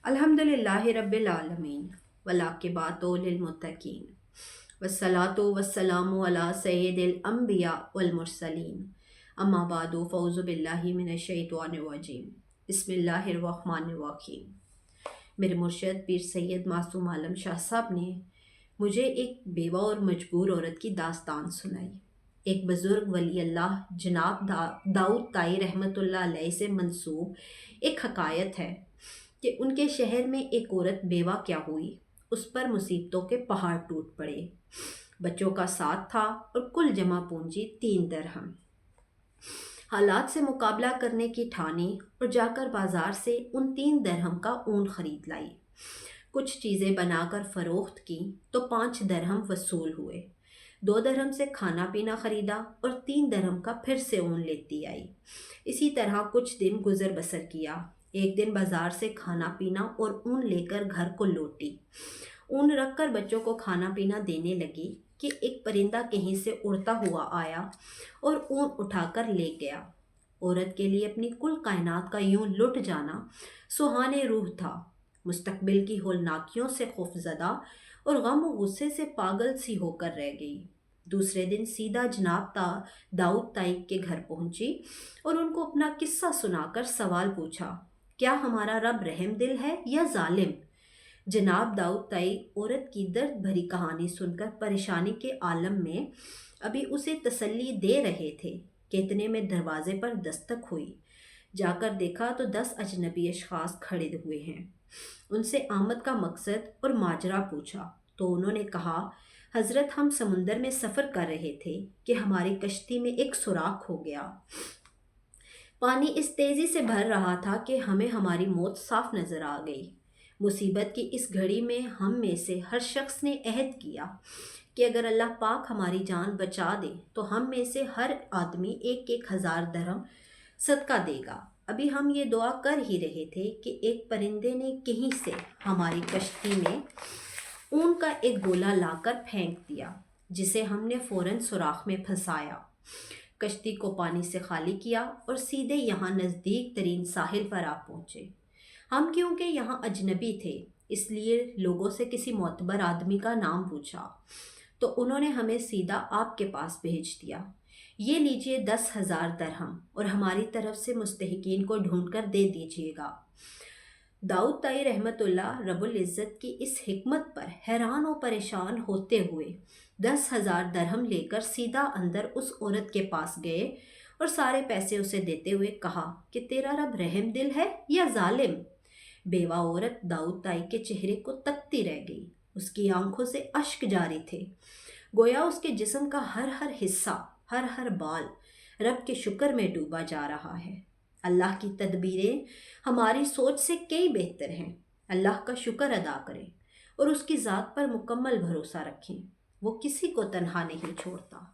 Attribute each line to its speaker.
Speaker 1: अल्हम्दुलिल्लाहि रब्बिल आलमीन वलाकिबातु लिल मुत्तकीन वस्सलातु वस्सलामु अला सय्यिदिल अंबिया वल मुरसलीन अम्मा बादु फ़ौज़ु बिल्लाहि मिनश शैतानिर रजीम बिस्मिल्लाहिर रहमानिर रहीम। मेरे मुर्शिद पीर सैयद मासूम आलम शाह साहब ने मुझे एक बेवा और मजबूर औरत की दास्तान सुनाई। एक बुज़ुर्ग वली अल्लाह जनाब दाऊद ताई रहमतुल्लाह अलैह से मंसूब एक हकायत है कि उनके शहर में एक औरत बेवा क्या हुई, उस पर मुसीबतों के पहाड़ टूट पड़े। बच्चों का साथ था और कुल जमा पूंजी 3 दरहम। हालात से मुकाबला करने की ठानी और जाकर बाजार से उन 3 दरहम का ऊन खरीद लाई। कुछ चीज़ें बनाकर फरोख्त की तो 5 दरहम वसूल हुए। 2 दरहम से खाना पीना खरीदा और 3 दरहम का फिर से ऊन लेती आई। इसी तरह कुछ दिन गुजर बसर किया। एक दिन बाजार से खाना पीना और ऊन लेकर घर को लौटी। ऊन रखकर बच्चों को खाना पीना देने लगी कि एक परिंदा कहीं से उड़ता हुआ आया और ऊन उठाकर ले गया। औरत के लिए अपनी कुल कायनात का यूं लुट जाना सुहाने रूह था। मुस्तकबिल की होलनाकियों से खौफजदा और गम और गुस्से से पागल सी होकर रह गई। दूसरे दिन सीधा जनाब दाऊद ताई के घर पहुंची और उनको अपना किस्सा सुनाकर सवाल पूछा, क्या हमारा रब रहम दिल है या जालिम? जनाब दाऊद ताई औरत की दर्द भरी कहानी सुनकर परेशानी के आलम में अभी उसे तसल्ली दे रहे थे कि इतने में दरवाजे पर दस्तक हुई। जाकर देखा तो 10 अजनबी अशखास खड़े हुए हैं। उनसे आमद का मकसद और माजरा पूछा तो उन्होंने कहा, हजरत हम समुंदर में सफ़र कर रहे थे कि हमारी कश्ती में एक सुराख हो गया। पानी इस तेज़ी से भर रहा था कि हमें हमारी मौत साफ नज़र आ गई। मुसीबत की इस घड़ी में हम में से हर शख्स ने अहद किया कि अगर अल्लाह पाक हमारी जान बचा दे तो हम में से हर आदमी 1,000 दरहम सदका देगा। अभी हम ये दुआ कर ही रहे थे कि एक परिंदे ने कहीं से हमारी कश्ती में ऊन का एक गोला लाकर फेंक दिया, जिसे हमने फ़ौरन सुराख में फंसाया। कश्ती को पानी से खाली किया और सीधे यहाँ नज़दीक तरीन साहिल पर आ पहुँचे। हम क्योंकि यहाँ अजनबी थे इसलिए लोगों से किसी मोतबर आदमी का नाम पूछा तो उन्होंने हमें सीधा आपके पास भेज दिया। ये लीजिए 10,000 दरहम और हमारी तरफ से मुस्तहिकीन को ढूंढ कर दे दीजिएगा। दाऊद ताई रहमतुल्लाह रब्बुल इज़्ज़त की इस हिकमत पर हैरान और परेशान होते हुए 10,000 दरहम लेकर सीधा अंदर उस औरत के पास गए और सारे पैसे उसे देते हुए कहा कि तेरा रब रहम दिल है या जालिम? बेवा औरत दाऊद ताई के चेहरे को तकती रह गई। उसकी आंखों से अश्क जारी थे, गोया उसके जिस्म का हर हर हिस्सा, हर हर बाल रब के शुक्र में डूबा जा रहा है। अल्लाह की तदबीरें हमारी सोच से कई बेहतर हैं। अल्लाह का शुक्र अदा करें और उसकी ज़ात पर मुकम्मल भरोसा रखें। वो किसी को तन्हा नहीं छोड़ता।